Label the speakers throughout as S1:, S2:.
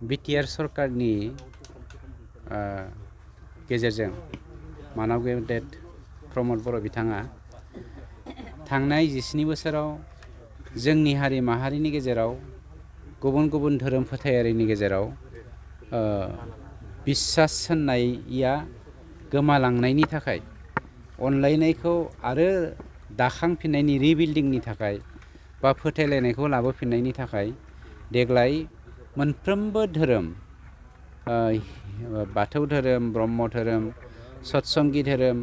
S1: BTR सरकारनि गेजेरजों मानव गेदेर प्रमद बर' बिथाङा थांनाय 17 बोसोराव जोंनि हारि माहारिनि गेजेराव गुबुन गुबुन धोरोम फोथायारिनि गेजेराव बिश्वास होननाया गोमालांनायनि थाखाय अनलायनायखौ आरो दाखांफिननायनि रिबिल्डिंनि थाखाय बा फोथायलायनायखौ लाबोफिननायनि थाखाय देग्लाय मोनफ्रोमबो धोरोम बाथौ धोरोम ब्रह्म धोरोम सतसंगी धोरोम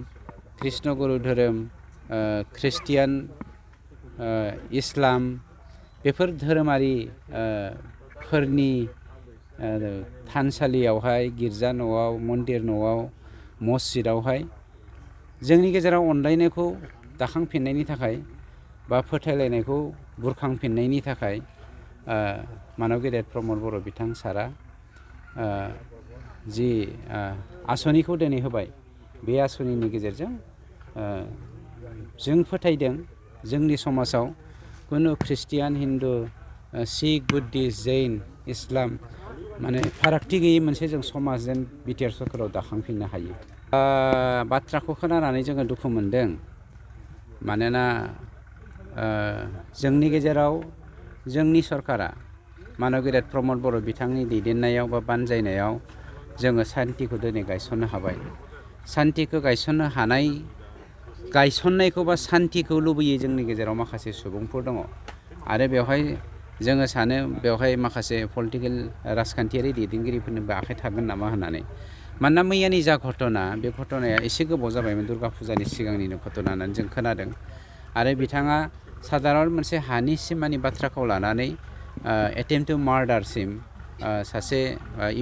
S1: कृष्णगुरु धोरोम ख्रिस्टियान इस्लाम बेफोर धोरोमारि फोरनि थानसालियावहाय गिर्जा न'आव मन्दिर न'आव मस्जिदावहाय जोंनि गेजेराव अनलायनायखौ दाखांफिननायनि थाखाय बा फोथायलायनायखौ बुरखांफिननायनि थाखाय मानव गेदेर प्रमद बर' बिथां सारा जि आस'निखौ दिनै होबाय बे आस'निनि गेजेरजों जों फोथायदों जोंनि समाजाव कुनु ख्रिस्टियान हिन्दु सिख बुद्धिस्ट जैन इस्लाम माने फारागथि गैयै मोनसे जों समाज जेन बिटिआर सरकाराव दाखांफिननो हायो। बाथ्राखौ खोनानानै जोङो दुखु मोनदों मानोना जोंनि गेजेराव जोंनि सरकारा मानव गेदेर प्रमद बर' बिथांनि दैदेननायाव बा बानजायनायाव जोङो सान्तिखौ दिनै गायसननो हाबाय। सान्तिखौ गायसननो हानाय गायसननायखौ बा सान्तिखौ लुबैयो जोंनि गेजेराव माखासे सुबुंफोर दङ आरो बेवहाय जोङो सानो बेवहाय माखासे पलिटिकेल राजखान्थियारि दैदेनगिरिफोरनिबो आखाइ थागोन नामा होननानै। मानोना मैयानि जा घटना बे घटनाया एसे गोबाव जाबायमोन दुर्गा फुजानि सिगांनिनो घटना होननानै जों खोनादों आरो बिथाङा साधारन मोनसे हानि सिमानि बाथ्राखौ लानानै एटेम्प्ट टु मार्डारसिम सासे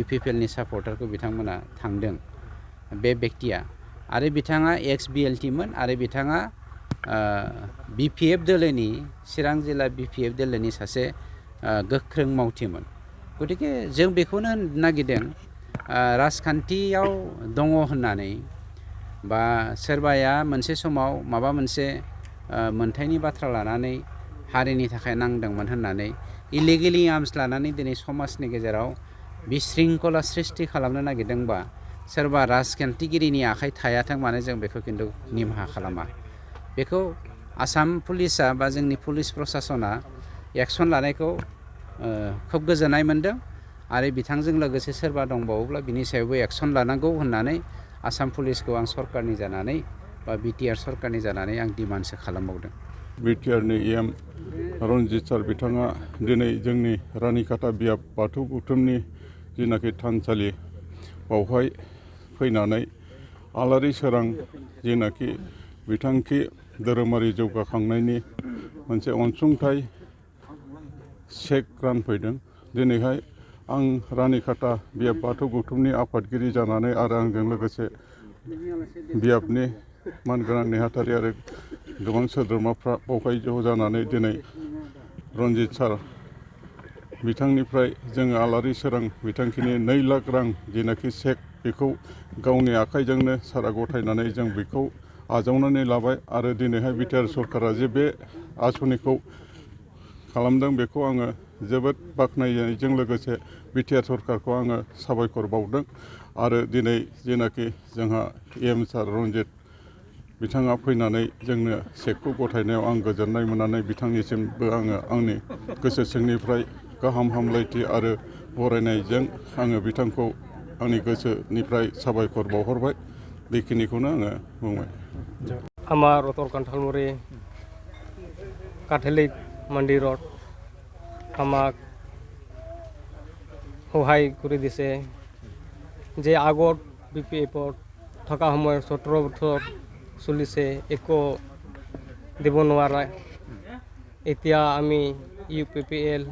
S1: UPPL नि सापर्टारखौ बिथांमोना थांदों बे व्यक्तिया आरो बिथाङा एक्स BLT मोन आरो बिथाङा BPF दोलोनि चिरां जिल्ला BPF दोलोनि सासे गोख्रों मावथिमोन। गतिके जों बेखौनो होननो नागिरदों राजखान्थियाव दङ होननानै बा सोरबाया मोनसे समाव माबा मोनसे मोनथायनि बाथ्रा लानानै हारिनि थाखाय नांदोंमोन होननानै इलिगेलि आर्म्स लानानै दिनै समाजनि गेजेराव बिशृंखला सृष्टि खालामनो नागिरदोंबा सोरबा राजखान्थिगिरिनि आखाइ थायाथों मानो जों बेखौ खिन्थु निमाहा खालामा। बेखौ आसाम पुलिसा बा जोंनि पुलिस प्रसासना एक्सन लानायखौ खोब गोजोननाय मोनदों आरो बिथांजों लोगोसे सोरबा दंबावोब्ला बिनि सायावबो एक्सन लानांगौ होननानै आसाम पुलिसखौ आं सरकारनि जानानै बा बिटिआर सरकारनि जानानै आं डिमान्डसो खालामबावदों।
S2: बिटिआरनि EM रनजित सार बिथाङा दिनै जोंनि रानिखाता बियाब बाथौ गौथुमनि जिनाखि थानसालि बावहाय फैनानै आलारि सोरां जिनाखि बिथांखि धोरोमारि जौगाखांनायनि मोनसे अनसुंथाइ चेक रानफैदों। दिनैहाय आं रानिखाता बियाब बाथौ गौथुमनि आफादगिरि जानानै आरो आंजों लोगोसे बियाबनि मानगोनां नेहाथारि आरो गोबां सोद्रोमाफ्रा बावहाय ज' जानानै दिनै रनजित सार बिथांनिफ्राय जोङो आलारि सोरां बिथांखिनि 2 लाख रां जिनाखि चेक बेखौ गावनि आखाइजोंनो सारा गथायनानै जों बेखौ आजावनानै लाबाय आरो दिनैहाय बिटिआर सरकारा जे बे आस'निखौ खालामदों बेखौ आङो जोबोद बाख्नायनायजों लोगोसे बिटिआर सरकारखौ आङो साबायखर बावदों आरो दिनै जेनाखि जोंहा EM सार रनजित बिथाङा फैनानै जोंनो चेकखौ गथायनायाव आं गोजोननाय मोननानै बिथांनिसिमबो आङो आंनि गोसो सिंनिफ्राय गाहाम हामलायथि आरो बरायनायजों आङो बिथांखौ आंनि गोसोनिफ्राय साबायखर बावहरबाय। बेखिनिखौनो आङो बुंबाय।
S3: আমাৰ উত্তৰ কান্থালমুৰি কাঠেলিক মন্দিৰত আমাক সহায় কৰি দিছে যে আগত BPF-ত থকা সময়ত 17 বছৰ চলিছে একো দিব নোৱাৰে। এতিয়া আমি UPPL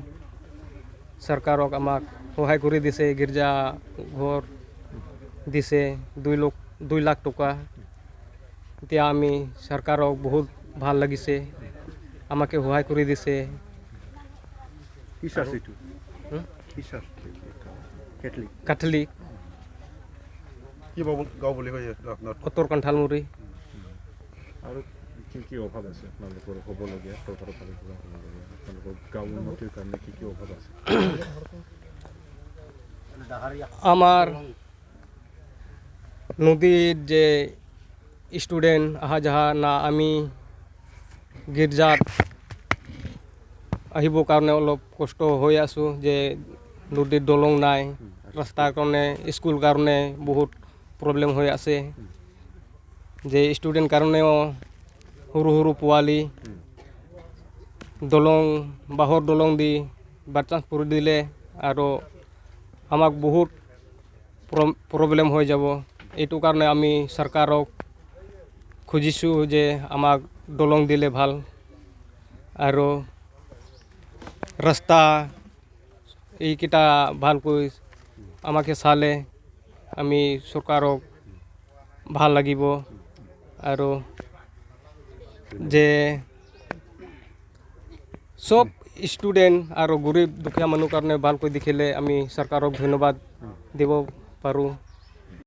S3: চৰকাৰক আমাক সহায় কৰি দিছে গীৰ্জা ঘৰ দিছে 2 লাখ টকা। এতিয়া আমি চৰকাৰক বহুত ভাল লাগিছে আমাকে সহায় কৰি দিছে। কাঠেলিক
S4: গাঁও বুলি কয় আপোনাৰ
S3: উত্তৰ কান্থালমুৰি।
S4: আৰু কি অভাৱ আছে আপোনালোকৰ হ'বলগীয়া চৰকাৰৰ ফালৰ পৰা হ'বলগীয়া আপোনালোকৰ গাঁও উন্নতিৰ কাৰণে কি অভাৱ আছে?
S3: আমার নদীর যে স্টুডেন্ট আহা যাহা না আমি গীৰ্জাত আহিবৰ কাৰণে অলপ কষ্ট হৈ আছোঁ যে নদীৰ দলং নাই ৰাস্তাৰ কাৰণে স্কুল কাৰণে বহুত প্ৰব্লেম হৈ আছে যে ষ্টুডেণ্ট কাৰণেও সৰু সৰু পোৱালি দলং বাঁহৰ দলং দি বাচ্চাঞ্চ কৰি দিলে আৰু আমাক বহুত প্ৰব্লেম হৈ যাব এইটো কাৰণে আমি চৰকাৰক খুজিছোঁ যে আমাক দলং দিলে ভাল আৰু ৰাস্তা এইকেইটা ভালকৈ আমাকে চালে আমি চৰকাৰক ভাল লাগিব আৰু যে সব ষ্টুডেণ্ট আৰু গৰীব দুখীয়া মানুহৰ কাৰণে ভালকৈ দেখিলে আমি চৰকাৰক ধন্যবাদ দিব পাৰোঁ